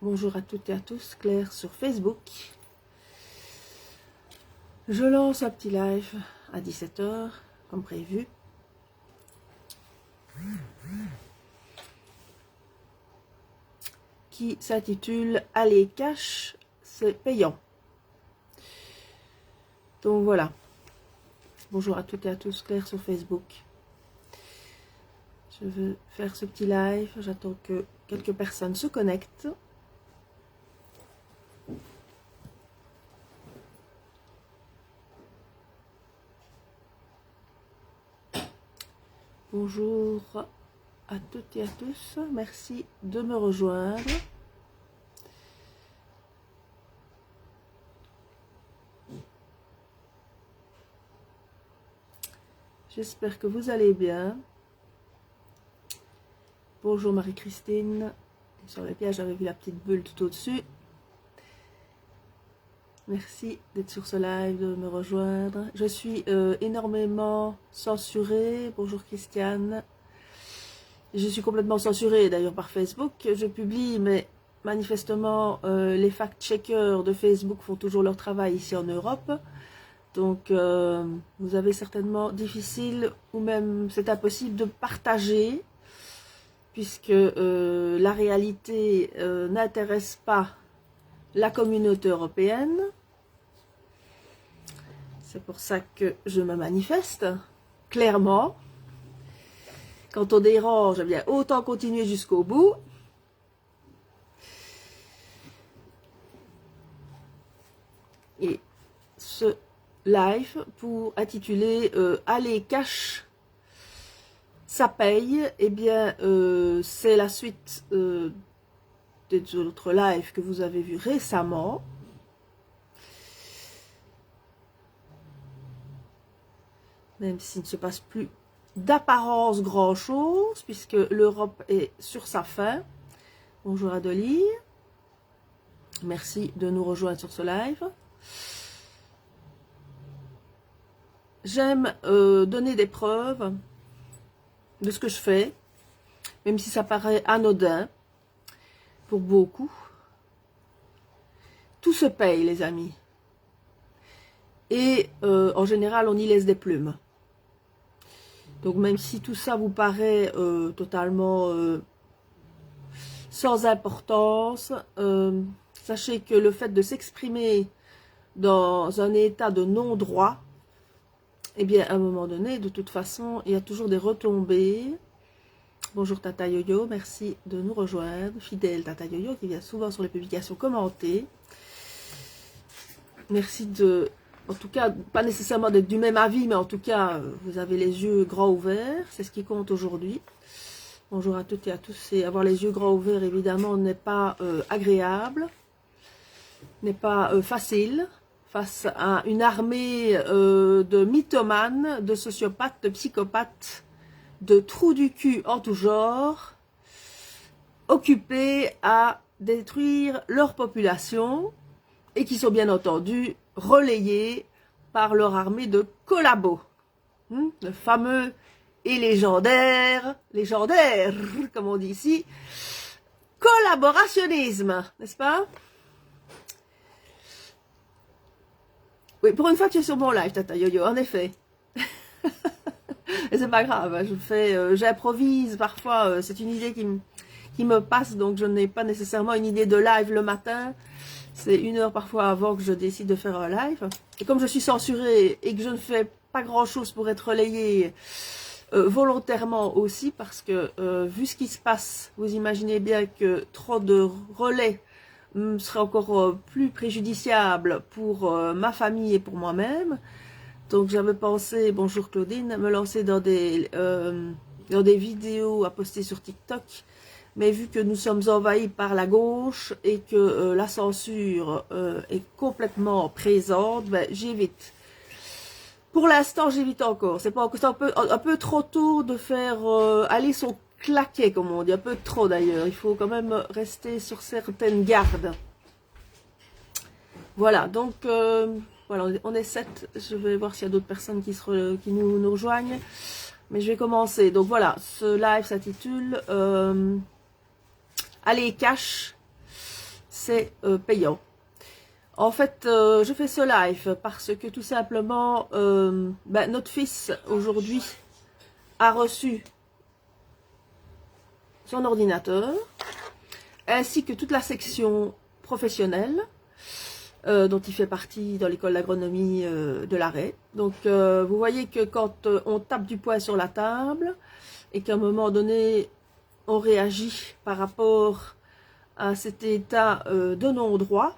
Bonjour à toutes et à tous, Claire sur Facebook. Je lance un petit live à 17 h, comme prévu. Qui s'intitule « Allez, cash, c'est payant ». Donc voilà. Bonjour à toutes et à tous, Claire sur Facebook. Je veux faire ce petit live. J'attends que quelques personnes se connectent. Bonjour à toutes et à tous. Merci de me rejoindre. J'espère que vous allez bien. Bonjour Marie-Christine. Sur les pièges, j'avais vu la petite bulle tout au-dessus. Merci d'être sur ce live, de me rejoindre. Je suis énormément censurée. Bonjour Christiane. Je suis complètement censurée d'ailleurs par Facebook. Je publie, mais manifestement, les fact-checkers de Facebook font toujours leur travail ici en Europe. Donc, vous avez certainement difficile, ou même c'est impossible de partager, puisque la réalité n'intéresse pas la communauté européenne. C'est pour ça que je me manifeste, clairement. Quand on dérange, eh bien, autant continuer jusqu'au bout. Et ce live pour intituler Allez, cash, ça paye, eh bien, c'est la suite des autres lives que vous avez vus récemment. Même s'il ne se passe plus d'apparence grand chose, puisque l'Europe est sur sa fin. Bonjour Adelie. Merci de nous rejoindre sur ce live. J'aime donner des preuves de ce que je fais, même si ça paraît anodin pour beaucoup. Tout se paye, les amis. Et en général, on y laisse des plumes. Donc même si tout ça vous paraît totalement sans importance, sachez que le fait de s'exprimer dans un état de non-droit, eh bien à un moment donné, de toute façon, il y a toujours des retombées. Bonjour Tata Yoyo, merci de nous rejoindre. Fidèle Tata Yoyo qui vient souvent sur les publications commentées. Merci de... En tout cas, pas nécessairement d'être du même avis, mais en tout cas, vous avez les yeux grands ouverts. C'est ce qui compte aujourd'hui. Bonjour à toutes et à tous. Et avoir les yeux grands ouverts, évidemment, n'est pas agréable, n'est pas facile, face à une armée de mythomanes, de sociopathes, de psychopathes, de trous du cul en tout genre, occupés à détruire leur population, et qui sont bien entendu relayés par leur armée de collabos. Le fameux et légendaire, comme on dit ici, collaborationnisme, n'est-ce pas? Oui, pour une fois tu es sur mon live, Tata Yoyo, en effet. Et c'est pas grave, hein, j'improvise parfois, c'est une idée qui me passe, donc je n'ai pas nécessairement une idée de live le matin. C'est 1 heure parfois avant que je décide de faire un live. Et comme je suis censurée et que je ne fais pas grand chose pour être relayée volontairement aussi, parce que vu ce qui se passe, vous imaginez bien que trop de relais serait encore plus préjudiciable pour ma famille et pour moi-même. Donc j'avais pensé, bonjour Claudine, me lancer dans des vidéos à poster sur TikTok. Mais vu que nous sommes envahis par la gauche et que la censure est complètement présente, ben, j'évite. Pour l'instant, j'évite encore. C'est un peu trop tôt de faire aller son claquet, comme on dit. Un peu trop d'ailleurs. Il faut quand même rester sur certaines gardes. Voilà, donc voilà, on est 7. Je vais voir s'il y a d'autres personnes qui nous rejoignent. Mais je vais commencer. Donc voilà, ce live s'intitule Allez, cash, c'est payant. En fait, je fais ce live parce que tout simplement, notre fils aujourd'hui a reçu son ordinateur, ainsi que toute la section professionnelle, dont il fait partie dans l'école d'agronomie de l'Arrêt. Donc, vous voyez que quand on tape du poing sur la table, et qu'à un moment donné, on réagit par rapport à cet état de non-droit,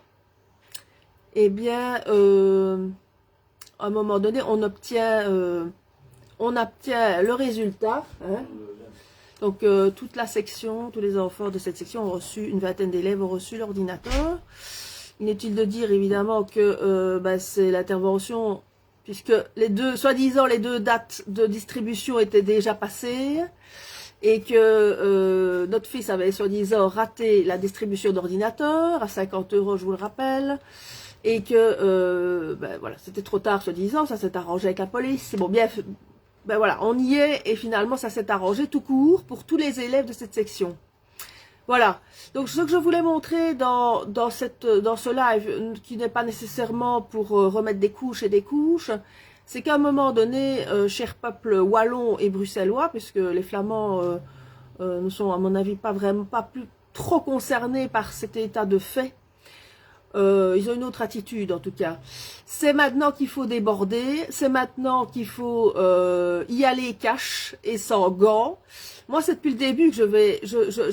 eh bien, à un moment donné, on obtient le résultat. Hein. Donc, toute la section, tous les enfants de cette section ont reçu, une vingtaine d'élèves ont reçu l'ordinateur. Inutile de dire, évidemment, que c'est l'intervention, puisque soi-disant, les deux dates de distribution étaient déjà passées, et que notre fils avait, soi-disant, raté la distribution d'ordinateur, à 50 €, je vous le rappelle, et que voilà, c'était trop tard, soi-disant, ça s'est arrangé avec la police. C'est bon, bien, voilà, on y est, et finalement ça s'est arrangé tout court pour tous les élèves de cette section. Voilà, donc ce que je voulais montrer dans ce live, qui n'est pas nécessairement pour remettre des couches et des couches, c'est qu'à un moment donné, cher peuple wallon et bruxellois, puisque les Flamands ne sont à mon avis pas plus trop concernés par cet état de fait, ils ont une autre attitude en tout cas. C'est maintenant qu'il faut déborder, c'est maintenant qu'il faut y aller cash et sans gants. Moi, c'est depuis le début que je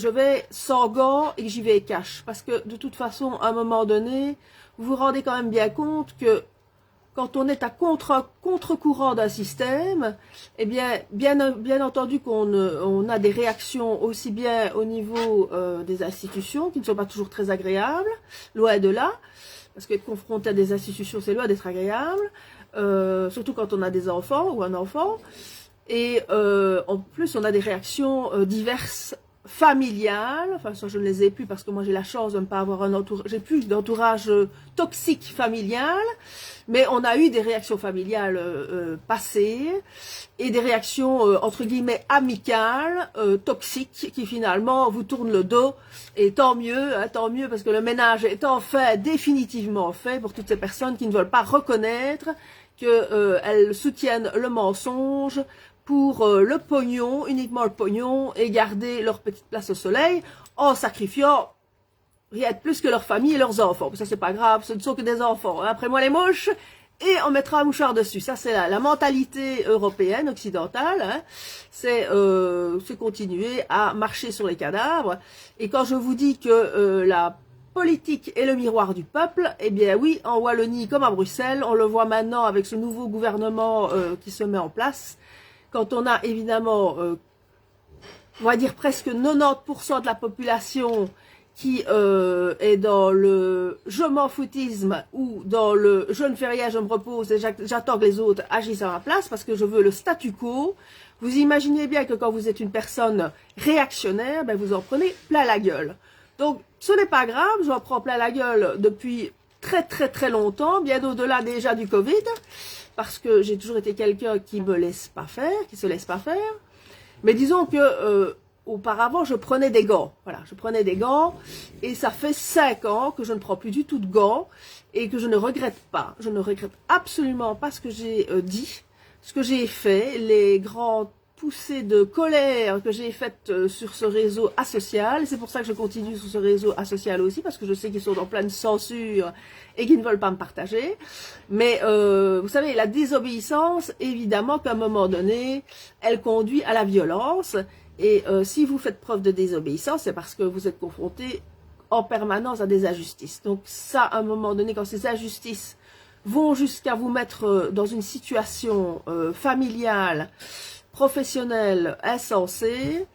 vais sans gants et que j'y vais cash. Parce que de toute façon, à un moment donné, vous vous rendez quand même bien compte que quand on est à contre-courant d'un système, eh bien entendu on a des réactions aussi bien au niveau des institutions, qui ne sont pas toujours très agréables, loin de là, parce qu'être confronté à des institutions, c'est loin d'être agréable, surtout quand on a des enfants ou un enfant, et en plus on a des réactions diverses, familiales, enfin ça je ne les ai plus parce que moi j'ai la chance de ne pas avoir j'ai plus d'entourage toxique familial, mais on a eu des réactions familiales passées et des réactions entre guillemets amicales, toxiques, qui finalement vous tournent le dos, et tant mieux parce que le ménage est enfin définitivement fait pour toutes ces personnes qui ne veulent pas reconnaître qu'elles soutiennent le mensonge pour le pognon, uniquement le pognon, et garder leur petite place au soleil en sacrifiant rien de plus que leur famille et leurs enfants. Ça, c'est pas grave, ce ne sont que des enfants. Après moi les mouches, et on mettra un mouchoir dessus. Ça, c'est la mentalité européenne, occidentale. Hein. C'est continuer à marcher sur les cadavres. Et quand je vous dis que la politique est le miroir du peuple, eh bien oui, en Wallonie comme à Bruxelles, on le voit maintenant avec ce nouveau gouvernement qui se met en place. Quand on a évidemment, on va dire presque 90% de la population qui est dans le je m'en foutisme ou dans le je ne fais rien, je me repose et j'attends que les autres agissent à ma place parce que je veux le statu quo, vous imaginez bien que quand vous êtes une personne réactionnaire, ben vous en prenez plein la gueule. Donc ce n'est pas grave, j'en prends plein la gueule depuis très longtemps, bien au-delà déjà du Covid, parce que j'ai toujours été quelqu'un qui me laisse pas faire, qui se laisse pas faire. Mais disons que auparavant, je prenais des gants. Voilà, je prenais des gants, et ça fait 5 ans que je ne prends plus du tout de gants, et que je ne regrette pas. Je ne regrette absolument pas ce que j'ai dit, ce que j'ai fait, les grandes poussée de colère que j'ai faite sur ce réseau asocial. C'est pour ça que je continue sur ce réseau asocial aussi, parce que je sais qu'ils sont en pleine censure et qu'ils ne veulent pas me partager. Mais vous savez, la désobéissance, évidemment qu'à un moment donné, elle conduit à la violence. Et si vous faites preuve de désobéissance, c'est parce que vous êtes confronté en permanence à des injustices. Donc ça, à un moment donné, quand ces injustices vont jusqu'à vous mettre dans une situation familiale, professionnelle, insensée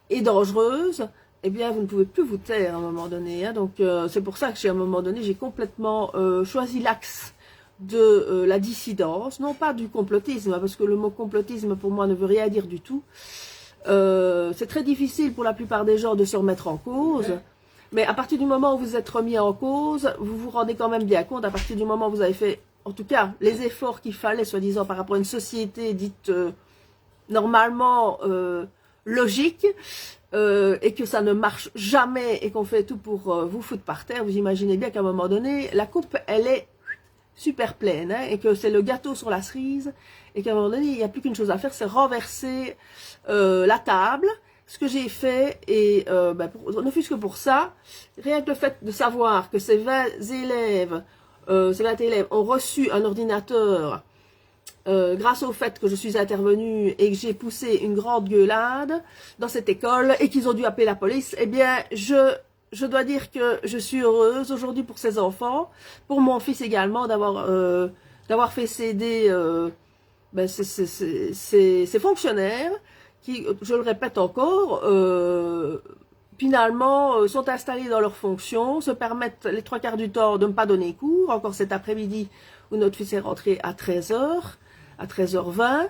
et dangereuse, eh bien, vous ne pouvez plus vous taire à un moment donné. Hein. Donc, c'est pour ça que, à un moment donné, j'ai complètement choisi l'axe de la dissidence, non pas du complotisme, parce que le mot complotisme, pour moi, ne veut rien dire du tout. C'est très difficile pour la plupart des gens de se remettre en cause, mais à partir du moment où vous êtes remis en cause, vous vous rendez quand même bien compte, à partir du moment où vous avez fait, en tout cas, les efforts qu'il fallait, soi-disant, par rapport à une société dite normalement logique, et que ça ne marche jamais et qu'on fait tout pour vous foutre par terre, vous imaginez bien qu'à un moment donné, la coupe, elle est super pleine, hein, et que c'est le gâteau sur la cerise, et qu'à un moment donné, il n'y a plus qu'une chose à faire, c'est renverser la table, ce que j'ai fait, et ne fût-ce que pour ça, rien que le fait de savoir que ces 20 élèves ont reçu un ordinateur grâce au fait que je suis intervenue et que j'ai poussé une grande gueulade dans cette école et qu'ils ont dû appeler la police, eh bien, je dois dire que je suis heureuse aujourd'hui pour ces enfants, pour mon fils également, d'avoir fait céder ces fonctionnaires qui, je le répète encore, finalement sont installés dans leurs fonctions, se permettent les 3/4 du temps de ne pas donner cours, encore cet après-midi où notre fils est rentré à 13h, à 13h20,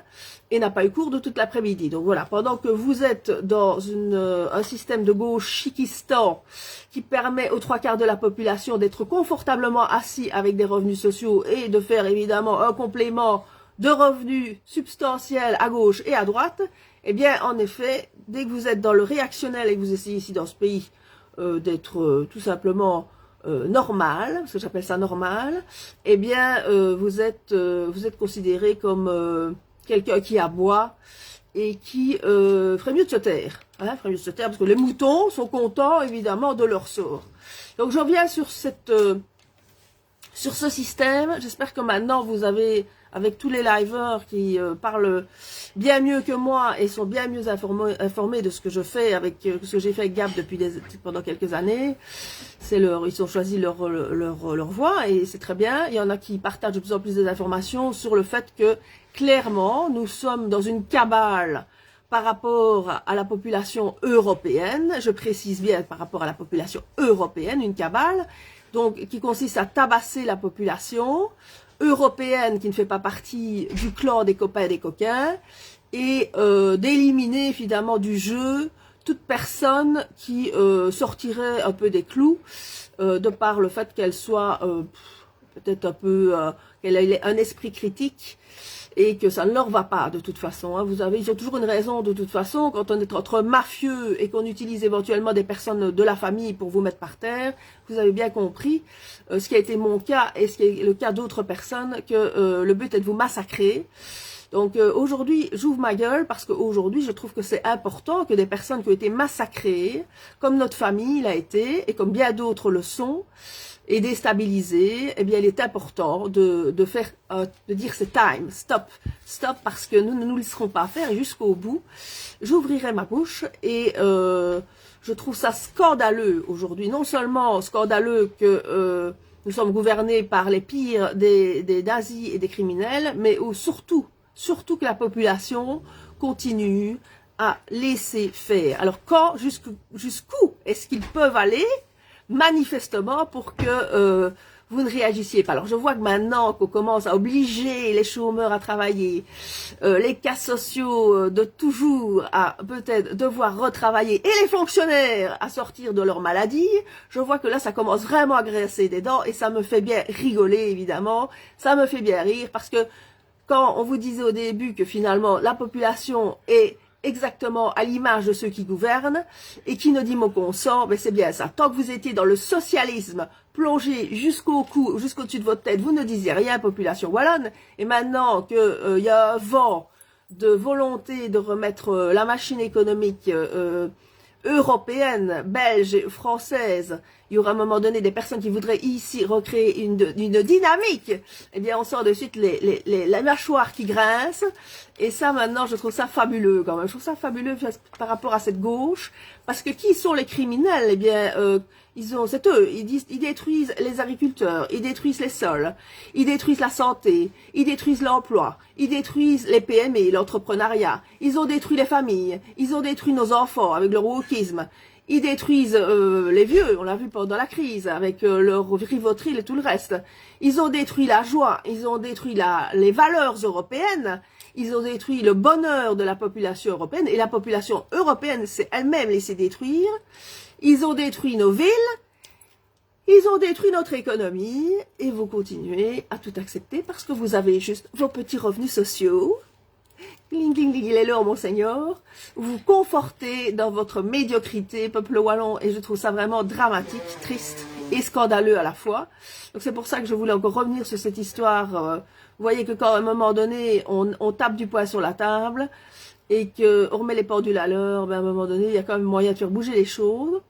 et n'a pas eu cours de toute l'après-midi. Donc voilà, pendant que vous êtes dans un système de gauche chiquistan qui permet aux 3/4 de la population d'être confortablement assis avec des revenus sociaux et de faire évidemment un complément de revenus substantiels à gauche et à droite, eh bien en effet, dès que vous êtes dans le réactionnel et que vous essayez ici dans ce pays d'être tout simplement normal, parce que j'appelle ça normal, eh bien vous êtes considéré comme quelqu'un qui aboie et qui ferait mieux de se taire, hein, ferait mieux de se taire, parce que les moutons sont contents évidemment de leur sort. Donc je reviens sur ce système. J'espère que maintenant vous avez, avec tous les liveurs qui parlent bien mieux que moi et sont bien mieux informés de ce que je fais avec ce que j'ai fait avec Gap pendant quelques années. Ils ont choisi leur voie et c'est très bien. Il y en a qui partagent de plus en plus des informations sur le fait que clairement nous sommes dans une cabale par rapport à la population européenne. Je précise bien par rapport à la population européenne, une cabale. Donc, qui consiste à tabasser la population européenne qui ne fait pas partie du clan des copains et des coquins et d'éliminer évidemment du jeu toute personne qui sortirait un peu des clous de par le fait qu'elle soit peut-être un peu, qu'elle ait un esprit critique et que ça ne leur va pas de toute façon. Hein. Ils ont toujours une raison de toute façon. Quand on est entre mafieux et qu'on utilise éventuellement des personnes de la famille pour vous mettre par terre, vous avez bien compris ce qui a été mon cas et ce qui est le cas d'autres personnes, que le but est de vous massacrer. Donc aujourd'hui, j'ouvre ma gueule parce qu'aujourd'hui, je trouve que c'est important que des personnes qui ont été massacrées, comme notre famille l'a été et comme bien d'autres le sont, et déstabilisé, eh bien, il est important de dire c'est time, stop, parce que nous ne nous laisserons pas faire jusqu'au bout. J'ouvrirai ma bouche et je trouve ça scandaleux aujourd'hui, non seulement scandaleux que nous sommes gouvernés par les pires des nazis et des criminels, mais surtout que la population continue à laisser faire. Alors jusqu'où est-ce qu'ils peuvent aller manifestement pour que vous ne réagissiez pas. Alors je vois que maintenant qu'on commence à obliger les chômeurs à travailler, les cas sociaux de toujours à peut-être devoir retravailler et les fonctionnaires à sortir de leur maladie, je vois que là ça commence vraiment à graisser des dents et ça me fait bien rigoler évidemment, ça me fait bien rire parce que quand on vous disait au début que finalement la population est exactement à l'image de ceux qui gouvernent et qui ne dit mot consent, mais c'est bien ça. Tant que vous étiez dans le socialisme, plongé jusqu'au cou, jusqu'au-dessus de votre tête, vous ne disiez rien, population wallonne. Et maintenant que y a un vent de volonté de remettre la machine économique européenne, belge, française, il y aura à un moment donné des personnes qui voudraient ici recréer une dynamique, eh bien on sort de suite les mâchoires qui grincent, et ça maintenant je trouve ça fabuleux quand même, je trouve ça fabuleux par rapport à cette gauche, parce que qui sont les criminels? Eh bien c'est eux, ils détruisent les agriculteurs, ils détruisent les sols, ils détruisent la santé, ils détruisent l'emploi, ils détruisent les PME, l'entrepreneuriat, ils ont détruit les familles, ils ont détruit nos enfants avec leur wokisme, ils détruisent les vieux, on l'a vu pendant la crise, avec leur Rivotril et tout le reste. Ils ont détruit la joie, ils ont détruit les valeurs européennes, ils ont détruit le bonheur de la population européenne, et la population européenne s'est elle-même laissée détruire. Ils ont détruit nos villes, ils ont détruit notre économie, et vous continuez à tout accepter parce que vous avez juste vos petits revenus sociaux, Cling, cling, cling, il est l'heure, mon Seigneur. Vous confortez dans votre médiocrité, peuple wallon, et je trouve ça vraiment dramatique, triste et scandaleux à la fois. Donc c'est pour ça que je voulais encore revenir sur cette histoire. Vous voyez que quand à un moment donné, on tape du poing sur la table et qu'on remet les pendules à l'heure, ben à un moment donné, il y a quand même moyen de faire bouger les choses.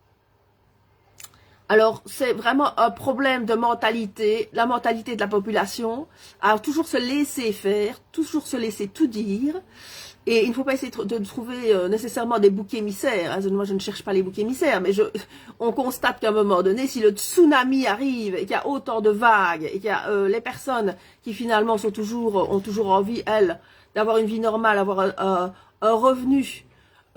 Alors, c'est vraiment un problème de mentalité, la mentalité de la population, à toujours se laisser faire, toujours se laisser tout dire. Et il ne faut pas essayer de trouver nécessairement des boucs émissaires. Hein. Moi, je ne cherche pas les boucs émissaires, mais on constate qu'à un moment donné, si le tsunami arrive et qu'il y a autant de vagues et qu'il y a les personnes qui finalement ont toujours envie, elles, d'avoir une vie normale, avoir un revenu,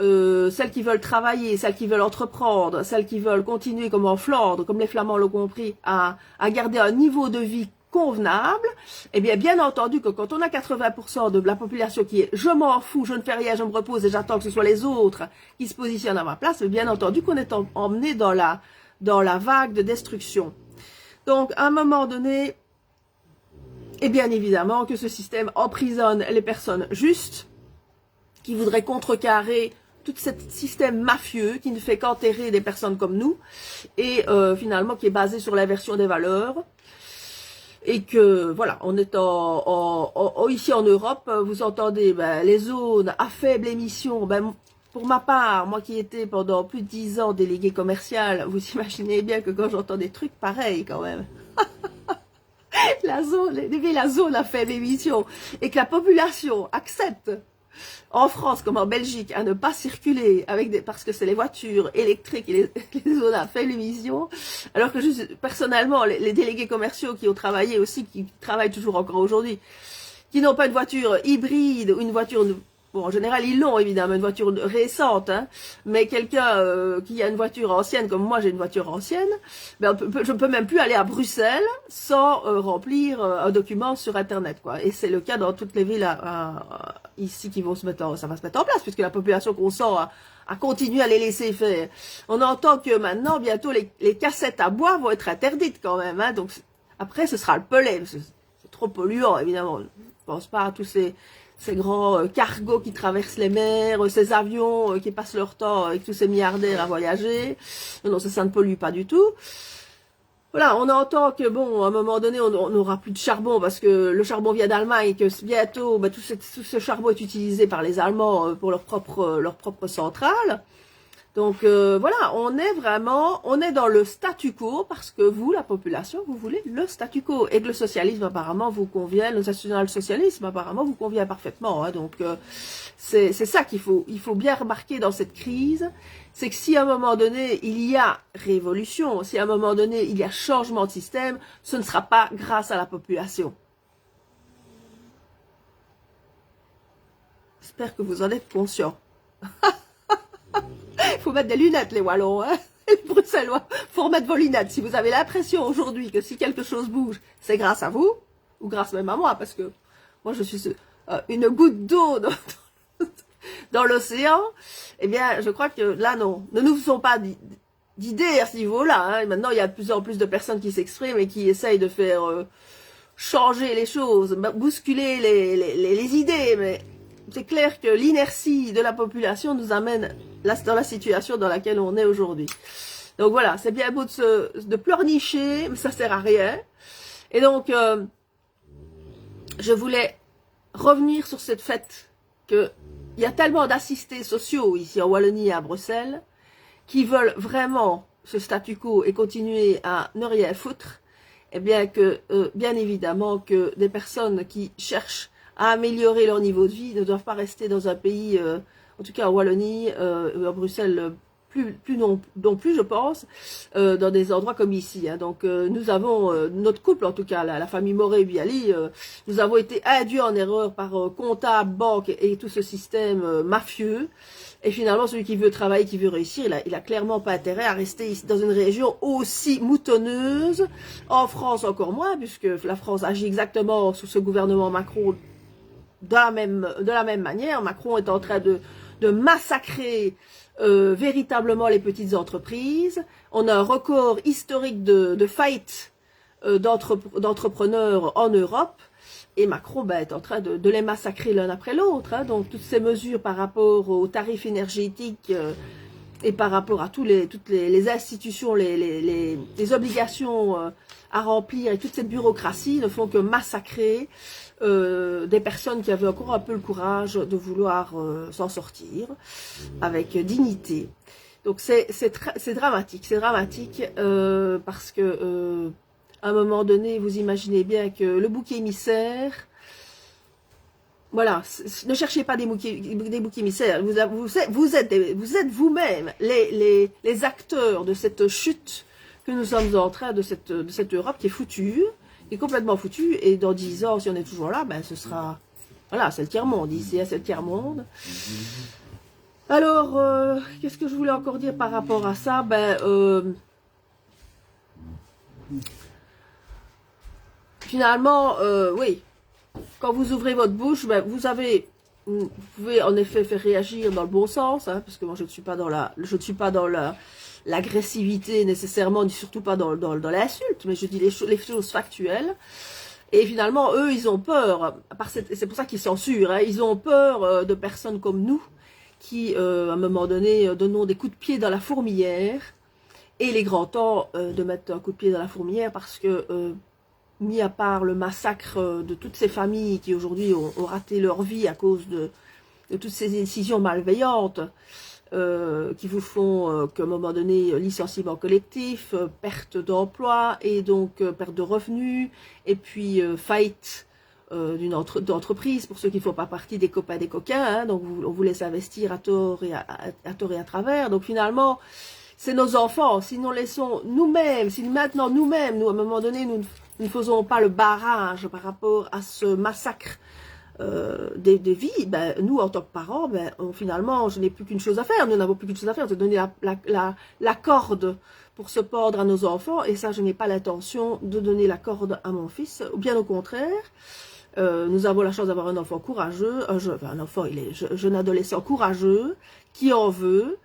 celles qui veulent travailler, celles qui veulent entreprendre, celles qui veulent continuer comme en Flandre, comme les Flamands l'ont compris, à garder un niveau de vie convenable, eh bien entendu que quand on a 80% de la population qui est « je m'en fous, je ne fais rien, je me repose et j'attends que ce soit les autres qui se positionnent à ma place », bien entendu qu'on est emmené dans la vague de destruction. Donc, à un moment donné, et bien évidemment que ce système emprisonne les personnes justes, qui voudraient contrecarrer tout ce système mafieux qui ne fait qu'enterrer des personnes comme nous, et finalement qui est basé sur l'inversion des valeurs. Et que, voilà, on est ici en Europe, vous entendez les zones à faible émission. Pour ma part, moi qui étais pendant plus de 10 ans délégué commercial, vous imaginez bien que quand j'entends des trucs pareils quand même, la zone à faible émission, et que la population accepte, en France comme en Belgique, à ne pas circuler parce que c'est les voitures électriques et les zones à faible émission, alors que personnellement, les délégués commerciaux qui ont travaillé aussi, qui travaillent toujours encore aujourd'hui, qui n'ont pas une voiture hybride ou une voiture, bon, en général ils l'ont évidemment, une voiture récente, hein, mais quelqu'un qui a une voiture ancienne, comme moi j'ai une voiture ancienne, je ne peux même plus aller à Bruxelles sans remplir un document sur internet, quoi. Et c'est le cas dans toutes les villes ici qui vont ça va se mettre en place, puisque la population consent à continuer à les laisser faire. On entend que maintenant, bientôt, les cassettes à bois vont être interdites quand même, hein, donc après ce sera le pellet, c'est trop polluant évidemment. Je ne pense pas à tous ces grands cargos qui traversent les mers, ces avions qui passent leur temps avec tous ces milliardaires à voyager. Non, ça ne pollue pas du tout. Voilà, on entend que bon, à un moment donné, on n'aura plus de charbon parce que le charbon vient d'Allemagne et que bientôt, tout ce charbon est utilisé par les Allemands pour leur propre centrale. Donc voilà, on est dans le statu quo parce que vous, la population, vous voulez le statu quo. Et que le socialisme apparemment vous convient, le national-socialisme apparemment vous convient parfaitement. Hein, donc c'est ça il faut bien remarquer dans cette crise, c'est que si à un moment donné il y a révolution, si à un moment donné il y a changement de système, ce ne sera pas grâce à la population. J'espère que vous en êtes conscients. Il faut mettre des lunettes, les Wallons, hein. Les Bruxellois, faut remettre vos lunettes. Si vous avez l'impression aujourd'hui que si quelque chose bouge, c'est grâce à vous, ou grâce même à moi, parce que moi je suis une goutte d'eau dans l'océan, eh bien je crois que là non, ne nous faisons pas d'idées à ce niveau-là. Hein. Maintenant il y a de plus en plus de personnes qui s'expriment et qui essayent de faire changer les choses, bousculer les idées, mais c'est clair que l'inertie de la population nous amène dans la situation dans laquelle on est aujourd'hui. Donc voilà, c'est bien beau de pleurnicher, mais ça sert à rien. Et donc, je voulais revenir sur cette fait qu'il y a tellement d'assistés sociaux ici en Wallonie et à Bruxelles qui veulent vraiment ce statu quo et continuer à ne rien foutre, et bien que, bien évidemment, que des personnes qui cherchent à améliorer leur niveau de vie ne doivent pas rester dans un pays, en tout cas en Wallonie, à Bruxelles, non plus, je pense, dans des endroits comme ici. Hein. Donc, nous avons, notre couple, en tout cas, la famille Moret-Bialy, nous avons été induits en erreur par comptable, banque et tout ce système mafieux. Et finalement, celui qui veut travailler, qui veut réussir, il a clairement pas intérêt à rester ici, dans une région aussi moutonneuse. En France, encore moins, puisque la France agit exactement sous ce gouvernement Macron de la même manière. Macron est en train de massacrer véritablement les petites entreprises. On a un record historique de faillite d'entrepreneurs en Europe. Et Macron est en train de les massacrer l'un après l'autre. Hein. Donc toutes ces mesures par rapport aux tarifs énergétiques et par rapport à toutes les institutions, les obligations à remplir et toute cette bureaucratie ne font que massacrer des personnes qui avaient encore un peu le courage de vouloir s'en sortir avec dignité. Donc c'est dramatique parce que à un moment donné, vous imaginez bien que le bouc émissaire, voilà, ne cherchez pas des boucs émissaires, vous êtes vous-même les acteurs de cette chute que nous sommes en train, de cette Europe qui est foutue, qui est complètement foutue, et dans 10 ans, si on est toujours là, ben ce sera, voilà, c'est le tiers-monde, ici, c'est le tiers-monde. Alors, qu'est-ce que je voulais encore dire par rapport à ça? Finalement, oui, quand vous ouvrez votre bouche, vous pouvez en effet faire réagir dans le bon sens, hein, parce que moi je ne suis pas dans l'agressivité nécessairement, ni surtout pas dans l'insulte, mais je dis les choses factuelles. Et finalement, eux, ils ont peur, c'est pour ça qu'ils censurent, hein, ils ont peur de personnes comme nous, qui, à un moment donné, donnons des coups de pied dans la fourmilière, et il est grand temps de mettre un coup de pied dans la fourmilière, parce que, mis à part le massacre de toutes ces familles qui aujourd'hui ont raté leur vie à cause de toutes ces décisions malveillantes, qui vous font qu'à un moment donné, licenciement collectif, perte d'emploi, et donc perte de revenus, et puis faillite d'entreprise pour ceux qui ne font pas partie des copains des coquins, hein, donc on vous laisse investir à tort et à travers. Donc finalement, c'est nos enfants. Si nous laissons nous-mêmes, si maintenant nous-mêmes, nous à un moment donné, nous ne faisons pas le barrage par rapport à ce massacre des vies, nous en tant que parents, finalement, je n'ai plus qu'une chose à faire. Nous n'avons plus qu'une chose à faire, c'est de donner la corde pour se pordre à nos enfants. Et ça, je n'ai pas l'intention de donner la corde à mon fils. Bien au contraire. Nous avons la chance d'avoir un enfant courageux, un enfant, il est jeune adolescent courageux, qui en veut,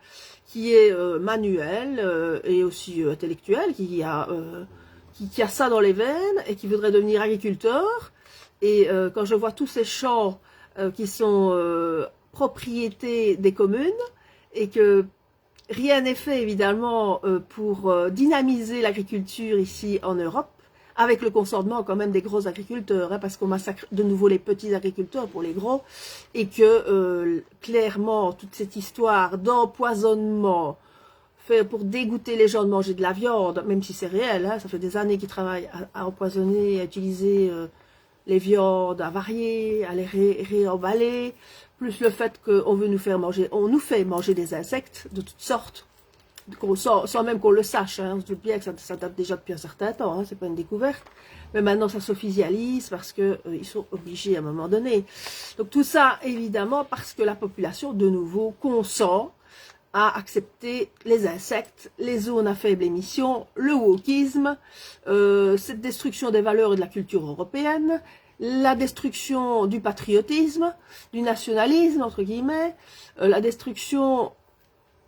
qui est manuel et aussi intellectuel, qui a ça dans les veines et qui voudrait devenir agriculteur. Et quand je vois tous ces champs qui sont propriété des communes et que rien n'est fait évidemment pour dynamiser l'agriculture ici en Europe, avec le consentement quand même des gros agriculteurs, hein, parce qu'on massacre de nouveau les petits agriculteurs pour les gros, et que clairement toute cette histoire d'empoisonnement fait pour dégoûter les gens de manger de la viande, même si c'est réel, hein, ça fait des années qu'ils travaillent à empoisonner, à utiliser les viandes avariées, à les réemballer, plus le fait qu'on veut nous faire manger, on nous fait manger des insectes de toutes sortes, sans même qu'on le sache, hein. On se doute bien que ça date déjà depuis un certain temps, hein, c'est pas une découverte, mais maintenant ça s'officialise parce que ils sont obligés à un moment donné. Donc tout ça, évidemment, parce que la population, de nouveau, consent à accepter les insectes, les zones à faible émission, le wokisme, cette destruction des valeurs et de la culture européenne, la destruction du patriotisme, du nationalisme, entre guillemets, la destruction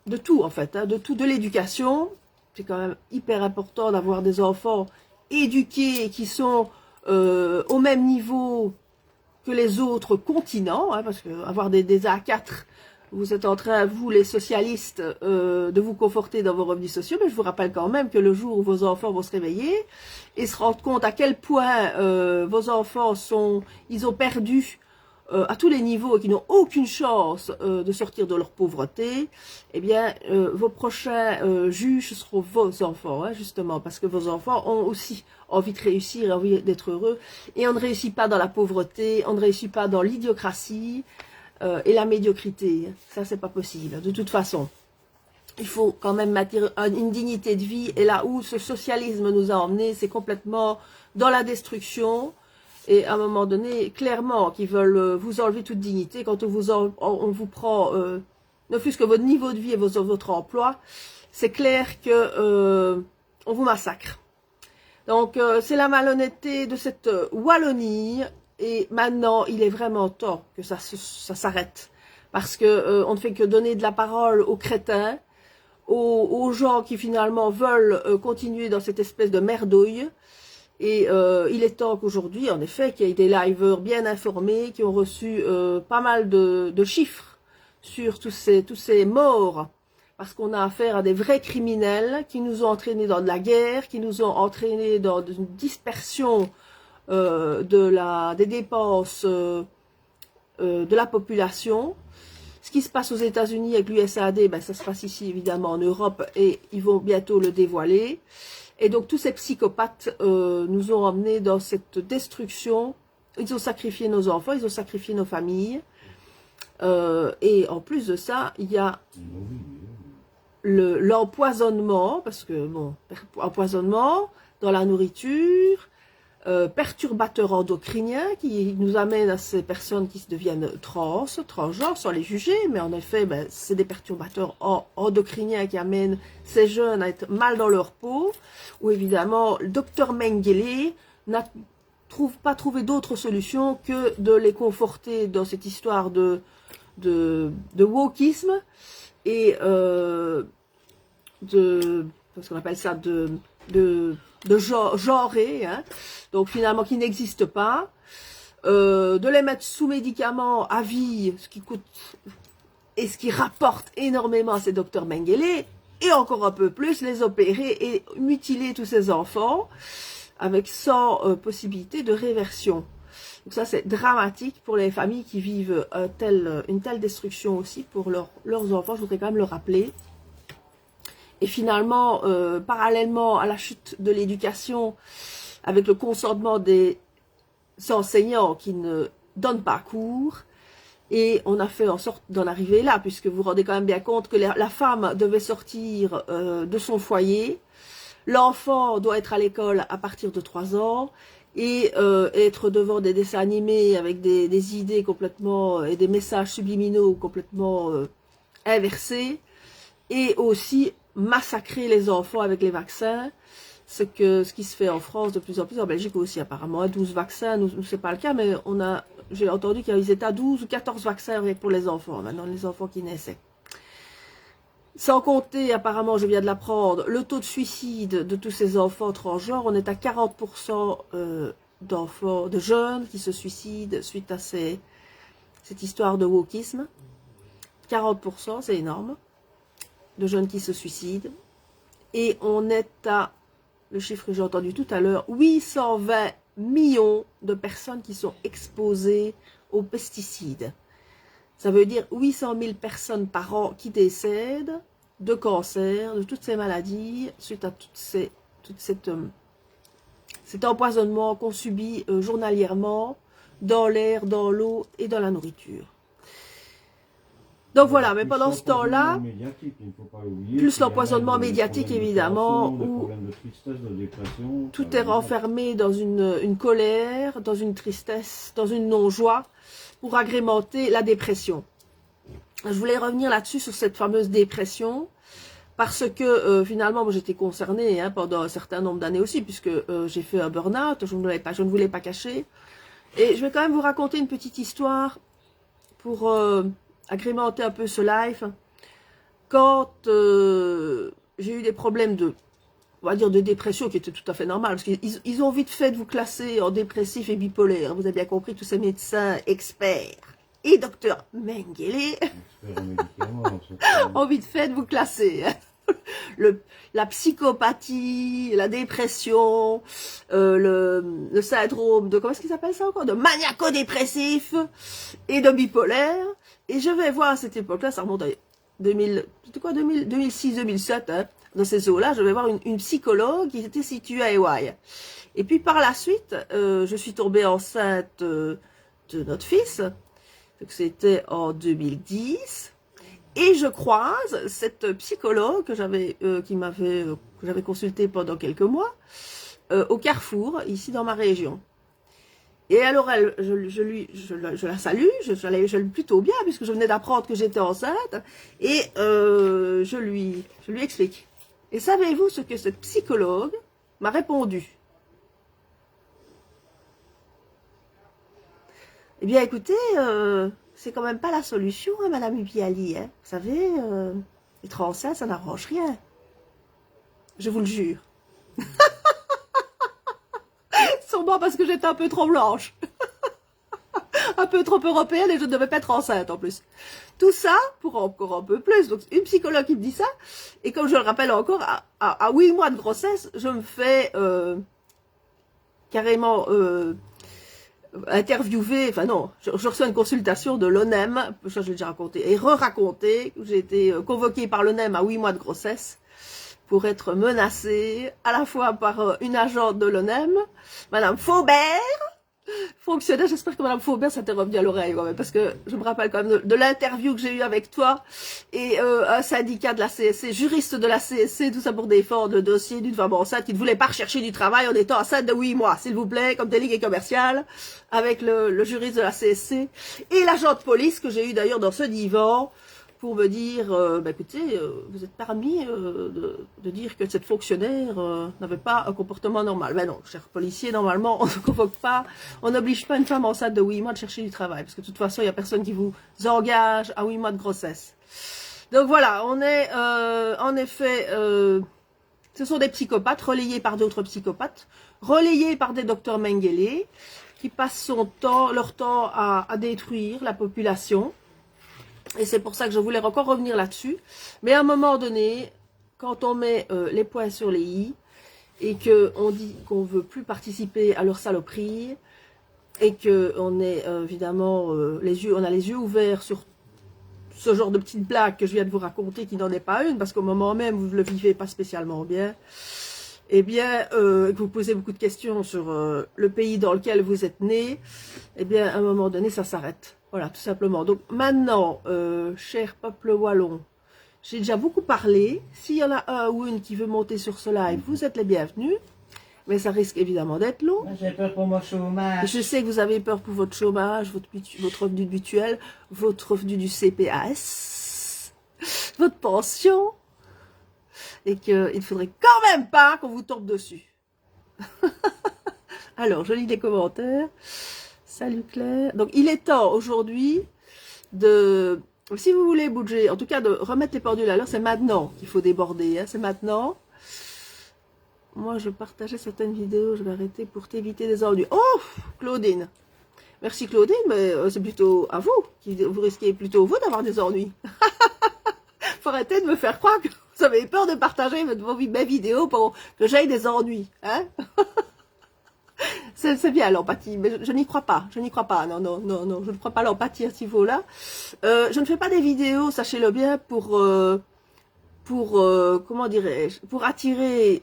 de tout en fait, hein, de l'éducation. C'est quand même hyper important d'avoir des enfants éduqués qui sont au même niveau que les autres continents, hein, parce que avoir des A4, vous êtes en train, vous les socialistes, de vous conforter dans vos revenus sociaux, mais je vous rappelle quand même que le jour où vos enfants vont se réveiller et se rendre compte à quel point vos enfants ils ont perdu à tous les niveaux et qui n'ont aucune chance de sortir de leur pauvreté, eh bien, vos prochains juges seront vos enfants, hein, justement, parce que vos enfants ont aussi envie de réussir, envie d'être heureux, et on ne réussit pas dans la pauvreté, on ne réussit pas dans l'idiocratie et la médiocrité. Ça, c'est pas possible, de toute façon. Il faut quand même maintenir une dignité de vie, et là où ce socialisme nous a emmenés, c'est complètement dans la destruction. Et à un moment donné, clairement, qu'ils veulent vous enlever toute dignité, quand on vous prend, ne fût-ce que votre niveau de vie et votre emploi, c'est clair que on vous massacre. Donc, c'est la malhonnêteté de cette Wallonie, et maintenant, il est vraiment temps que ça s'arrête. Parce que on ne fait que donner de la parole aux crétins, aux gens qui finalement veulent continuer dans cette espèce de merdouille, Et il est temps qu'aujourd'hui, en effet, qu'il y ait des liveurs bien informés qui ont reçu pas mal de chiffres sur tous ces morts. Parce qu'on a affaire à des vrais criminels qui nous ont entraînés dans de la guerre, qui nous ont entraînés dans une dispersion des dépenses de la population. Ce qui se passe aux États-Unis avec l'USAID, ben, ça se passe ici évidemment en Europe et ils vont bientôt le dévoiler. Et donc tous ces psychopathes nous ont emmenés dans cette destruction. Ils ont sacrifié nos enfants, ils ont sacrifié nos familles. Et en plus de ça, il y a l'empoisonnement, parce que bon, empoisonnement dans la nourriture, perturbateurs endocriniens qui nous amènent à ces personnes qui se deviennent transgenres, sans les juger, mais en effet, ben, c'est des perturbateurs endocriniens qui amènent ces jeunes à être mal dans leur peau, où évidemment, le docteur Mengele n'a pas trouvé d'autre solution que de les conforter dans cette histoire de wokisme et ce qu'on appelle ça, de genré, hein, donc finalement qui n'existe pas, de les mettre sous médicaments à vie, ce qui coûte et ce qui rapporte énormément à ces docteurs Mengele, et encore un peu plus, les opérer et mutiler tous ces enfants avec sans possibilité de réversion. Donc ça c'est dramatique pour les familles qui vivent une telle destruction aussi pour leurs enfants, je voudrais quand même le rappeler. Et finalement, parallèlement à la chute de l'éducation, avec le consentement des enseignants qui ne donnent pas cours, et on a fait en sorte d'en arriver là, puisque vous vous rendez quand même bien compte que la femme devait sortir de son foyer, l'enfant doit être à l'école à partir de 3 ans, et être devant des dessins animés avec des idées complètement, et des messages subliminaux complètement inversés, et aussi massacrer les enfants avec les vaccins, ce qui se fait en France de plus en plus, en Belgique aussi apparemment, 12 vaccins, nous c'est pas le cas, mais j'ai entendu qu'ils étaient à 12 ou 14 vaccins pour les enfants, maintenant les enfants qui naissaient. Sans compter, apparemment, je viens de l'apprendre, le taux de suicide de tous ces enfants transgenres, on est à 40% d'enfants, de jeunes qui se suicident suite à cette histoire de wokisme. 40%, c'est énorme, de jeunes qui se suicident. Et on est à, le chiffre que j'ai entendu tout à l'heure, 820 millions de personnes qui sont exposées aux pesticides. Ça veut dire 800 000 personnes par an qui décèdent de cancer, de toutes ces maladies, suite à cet empoisonnement qu'on subit journalièrement dans l'air, dans l'eau et dans la nourriture. Donc voilà, mais pendant ce temps-là, plus l'empoisonnement médiatique évidemment, où tout est renfermé dans une colère, dans une tristesse, dans une non-joie, pour agrémenter la dépression. Je voulais revenir là-dessus, sur cette fameuse dépression, parce que finalement, moi j'étais concernée pendant un certain nombre d'années aussi, puisque j'ai fait un burn-out, je ne voulais pas cacher. Et je vais quand même vous raconter une petite histoire pour agrémenter un peu ce live. Quand j'ai eu des problèmes on va dire de dépression, qui étaient tout à fait normales, parce qu'ils ont vite fait de vous classer en dépressif et bipolaire. Vous avez bien compris, tous ces médecins experts et docteur Mengele ont vite fait de vous classer. La psychopathie, la dépression, le syndrome de, comment est-ce qu'ils appellent ça encore, de maniaco-dépressif et de bipolaire. Et je vais voir à cette époque-là, ça remonte à 2006-2007, hein, dans ces eaux-là, je vais voir une psychologue qui était située à Hawaï. Et puis par la suite, je suis tombée enceinte de notre fils, c'était en 2010, et je croise cette psychologue que j'avais consultée pendant quelques mois, au Carrefour, ici dans ma région. Et alors, je la salue, je l'aime plutôt bien, puisque je venais d'apprendre que j'étais enceinte, et je lui explique. Et savez-vous ce que cette psychologue m'a répondu? Eh bien, écoutez, c'est quand même pas la solution, hein, Madame Ubiali. Hein. Vous savez, être enceinte, ça n'arrange rien. Je vous le jure. sûrement parce que j'étais un peu trop blanche. Un peu trop européenne et je ne devais pas être enceinte en plus. Tout ça pour encore un peu plus. Donc une psychologue qui me dit ça. Et comme je le rappelle encore, à 8 mois de grossesse, je me fais carrément interviewer. Enfin non, je reçois une consultation de l'ONEM. Ça je l'ai déjà raconté. Et re-raconté. J'ai été convoquée par l'ONEM à 8 mois de grossesse pour être menacée à la fois par une agente de l'ONEM, Madame Faubert, fonctionnaire. J'espère que Madame Faubert, ça t'est revenu à l'oreille, ouais, parce que je me rappelle quand même de l'interview que j'ai eue avec toi et un syndicat de la CSC, juriste de la CSC, tout ça pour défendre le dossier d'une femme enceinte qui ne voulait pas rechercher du travail en étant enceinte de 8 mois, s'il vous plaît, comme délégué commercial, avec le juriste de la CSC et l'agent de police que j'ai eu d'ailleurs dans ce divan pour me dire, bah écoutez, vous êtes permis de dire que cette fonctionnaire n'avait pas un comportement normal. Ben non, cher policier, normalement, on ne convoque pas, on n'oblige pas une femme enceinte de 8 mois de chercher du travail, parce que de toute façon, il n'y a personne qui vous engage à 8 mois de grossesse. Donc voilà, on est, en effet, ce sont des psychopathes, relayés par d'autres psychopathes, relayés par des docteurs Mengele, qui passent leur temps à détruire la population. Et c'est pour ça que je voulais encore revenir là-dessus. Mais à un moment donné, quand on met les points sur les i, et qu'on dit qu'on ne veut plus participer à leur saloperie, et qu'on est évidemment on a les yeux ouverts sur ce genre de petite blague que je viens de vous raconter, qui n'en est pas une, parce qu'au moment même vous ne le vivez pas spécialement bien, eh bien, que vous posez beaucoup de questions sur le pays dans lequel vous êtes né, eh bien, à un moment donné, ça s'arrête. Voilà, tout simplement. Donc maintenant, cher peuple wallon, j'ai déjà beaucoup parlé. S'il y en a un ou une qui veut monter sur ce live, vous êtes les bienvenus. Mais ça risque évidemment d'être long. J'ai peur pour mon chômage. Je sais que vous avez peur pour votre chômage, votre revenu mutuel, votre revenu du CPAS, votre pension. Et qu'il ne faudrait quand même pas qu'on vous tombe dessus. Alors, je lis les commentaires. Salut Claire. Donc, il est temps aujourd'hui de, si vous voulez bouger, en tout cas de remettre les pendules à l'heure, c'est maintenant qu'il faut déborder, hein, c'est maintenant. Moi, je partageais certaines vidéos, je vais arrêter pour t'éviter des ennuis. Oh, Claudine. Merci Claudine, mais c'est plutôt à vous, vous risquez plutôt vous d'avoir des ennuis. Faut arrêter de me faire croire que vous avez peur de partager mes vidéos pour que j'aille des ennuis, hein. C'est bien l'empathie, mais je n'y crois pas, je n'y crois pas, non, je ne crois pas à l'empathie à ce niveau-là. Je ne fais pas des vidéos, sachez-le bien, pour comment dirais-je, pour attirer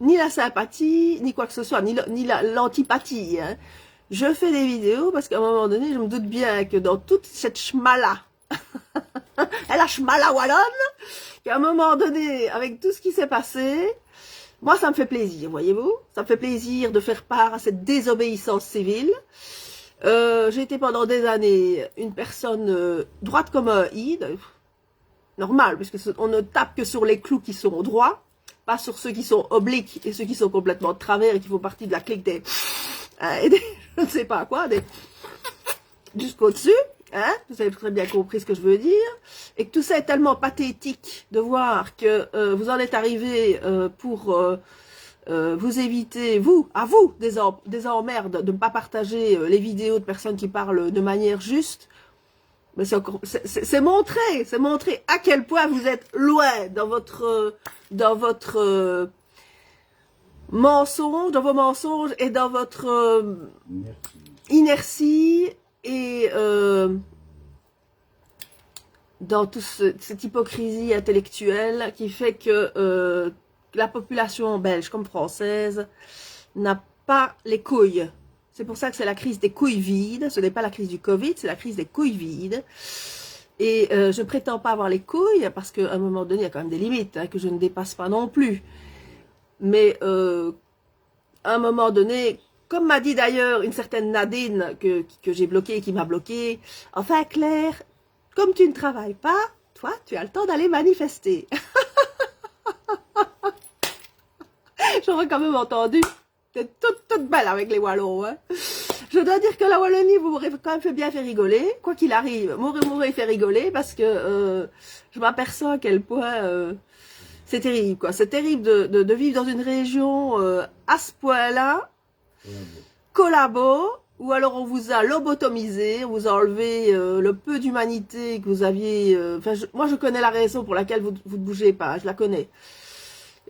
ni la sympathie, ni quoi que ce soit, ni l'antipathie, hein. Je fais des vidéos parce qu'à un moment donné, je me doute bien que dans toute cette schmala, la schmala wallonne, qu'à un moment donné, avec tout ce qui s'est passé, moi, ça me fait plaisir, voyez-vous. Ça me fait plaisir de faire part à cette désobéissance civile. J'ai été pendant des années une personne droite comme un i, normal, puisque on ne tape que sur les clous qui sont droits, pas sur ceux qui sont obliques et ceux qui sont complètement de travers et qui font partie de la clique des je ne sais pas quoi, jusqu'au-dessus. Hein, vous avez très bien compris ce que je veux dire, et que tout ça est tellement pathétique de voir que vous en êtes arrivé pour vous éviter, à vous, des emmerdes, de ne pas partager les vidéos de personnes qui parlent de manière juste. Mais c'est montrer à quel point vous êtes loin dans votre mensonge, dans vos mensonges et dans votre inertie. Et dans toute cette hypocrisie intellectuelle qui fait que la population belge comme française n'a pas les couilles. C'est pour ça que c'est la crise des couilles vides. Ce n'est pas la crise du Covid, c'est la crise des couilles vides. Et je prétends pas avoir les couilles parce qu'à un moment donné, il y a quand même des limites hein, que je ne dépasse pas non plus. Mais à un moment donné, comme m'a dit d'ailleurs une certaine Nadine que j'ai bloquée et qui m'a bloquée, enfin Claire, comme tu ne travailles pas, toi, tu as le temps d'aller manifester. J'aurais quand même entendu. T'es toute belle avec les Wallons. Hein. Je dois dire que la Wallonie, vous m'aurez quand même bien fait rigoler. Quoi qu'il arrive, m'aurez fait rigoler parce que je m'aperçois à quel point c'est terrible. C'est terrible de vivre dans une région à ce point-là. collabo, ou alors on vous a lobotomisé, on vous a enlevé le peu d'humanité que vous aviez. Moi, je connais la raison pour laquelle vous ne bougez pas, je la connais.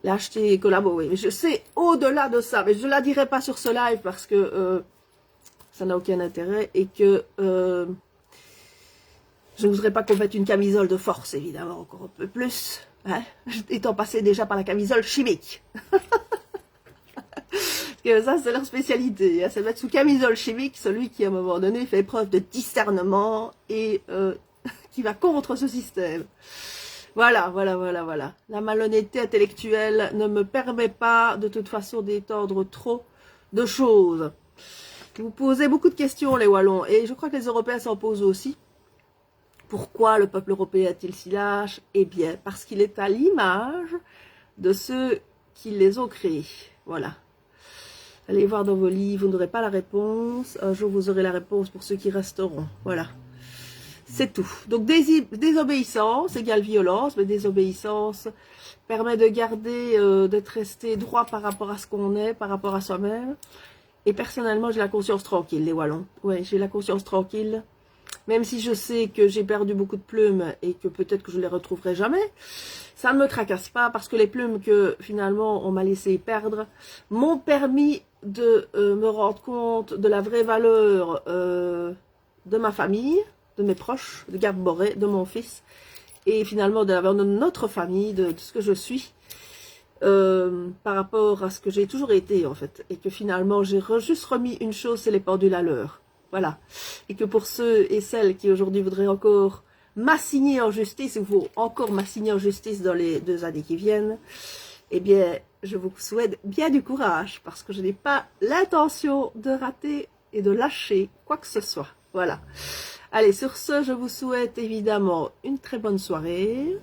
L'acheter collabo, oui. Mais je sais au-delà de ça, mais je ne la dirai pas sur ce live parce que ça n'a aucun intérêt et que je ne voudrais pas qu'on mette une camisole de force, évidemment, encore un peu plus, hein, étant passé déjà par la camisole chimique. Que ça, c'est leur spécialité, hein, c'est mettre sous camisole chimique celui qui, à un moment donné, fait preuve de discernement et qui va contre ce système. Voilà. La malhonnêteté intellectuelle ne me permet pas, de toute façon, d'étendre trop de choses. Vous posez beaucoup de questions, les Wallons, et je crois que les Européens s'en posent aussi. Pourquoi le peuple européen est-il si lâche? Eh bien, parce qu'il est à l'image de ceux qui les ont créés. Voilà. Allez voir dans vos livres, vous n'aurez pas la réponse. Un jour, vous aurez la réponse pour ceux qui resteront. Voilà. C'est tout. Donc, désobéissance égale violence, mais désobéissance permet de garder, d'être resté droit par rapport à ce qu'on est, par rapport à soi-même. Et personnellement, j'ai la conscience tranquille, les Wallons. Ouais, j'ai la conscience tranquille. Même si je sais que j'ai perdu beaucoup de plumes et que peut-être que je les retrouverai jamais, ça ne me tracasse pas parce que les plumes que finalement on m'a laissé perdre m'ont permis de me rendre compte de la vraie valeur de ma famille, de mes proches, de Gab Boré, de mon fils, et finalement de la valeur de notre famille, de ce que je suis, par rapport à ce que j'ai toujours été en fait. Et que finalement j'ai juste remis une chose, c'est les pendules à l'heure. Voilà. Et que pour ceux et celles qui aujourd'hui voudraient encore m'assigner en justice, ou vont encore m'assigner en justice dans les 2 années qui viennent, eh bien, je vous souhaite bien du courage, parce que je n'ai pas l'intention de rater et de lâcher quoi que ce soit. Voilà. Allez, sur ce, je vous souhaite évidemment une très bonne soirée.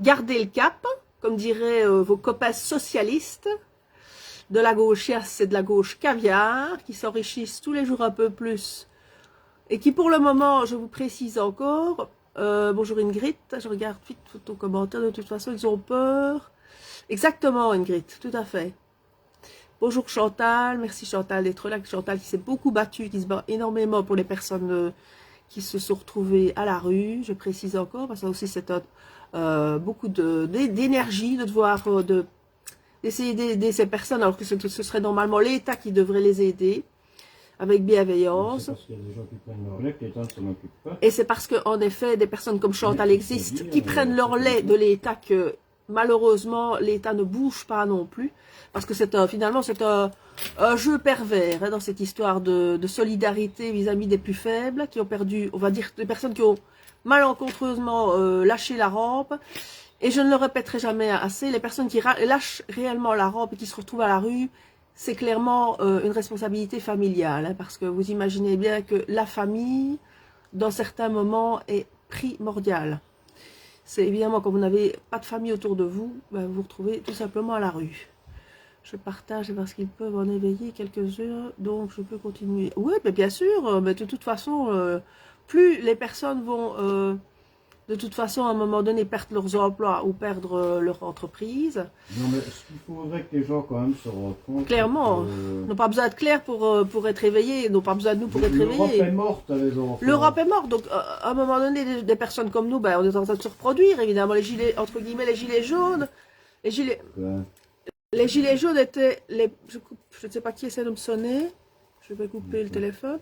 Gardez le cap, comme diraient vos copains socialistes, de la gauchiasse et de la gauche caviar, qui s'enrichissent tous les jours un peu plus, et qui pour le moment, je vous précise encore, bonjour Ingrid, je regarde vite ton commentaire, de toute façon ils ont peur. Exactement Ingrid, tout à fait. Bonjour Chantal, merci Chantal d'être là, Chantal qui s'est beaucoup battue, qui se bat énormément pour les personnes qui se sont retrouvées à la rue, je précise encore, parce que ça aussi c'est beaucoup d'énergie de devoir... d'essayer d'aider ces personnes, alors que ce serait normalement l'État qui devrait les aider, avec bienveillance. Parce qu'il y a des gens qui prennent leur lait, que l'État ne s'en occupe pas. Et c'est parce qu'en effet, des personnes comme Chantal existent, qui prennent leur lait de l'État, que malheureusement, l'État ne bouge pas non plus, parce que finalement, c'est un jeu pervers, hein, dans cette histoire de solidarité vis-à-vis des plus faibles, qui ont perdu, on va dire, des personnes qui ont malencontreusement lâché la rampe. Et je ne le répéterai jamais assez, les personnes qui lâchent réellement la rampe et qui se retrouvent à la rue, c'est clairement une responsabilité familiale, hein, parce que vous imaginez bien que la famille, dans certains moments, est primordiale. C'est évidemment quand vous n'avez pas de famille autour de vous, ben, vous vous retrouvez tout simplement à la rue. Je partage parce qu'ils peuvent en éveiller quelques-uns, donc je peux continuer. Oui, mais bien sûr, mais de toute façon, plus les personnes vont... de toute façon, à un moment donné, perdre leurs emplois ou perdre leur entreprise. Non, mais ce qu'il faudrait que les gens, quand même, se rendent compte... Clairement, n'ont pas besoin de clair pour être éveillés, n'ont pas besoin de nous pour être réveillés. L'Europe est morte, les enfants. L'Europe est morte, donc à un moment donné, des personnes comme nous, ben, on est en train de se reproduire, évidemment. Les gilets, entre guillemets, les gilets jaunes, les gilets jaunes étaient... je ne sais pas qui essaie de me sonner, je vais couper le téléphone.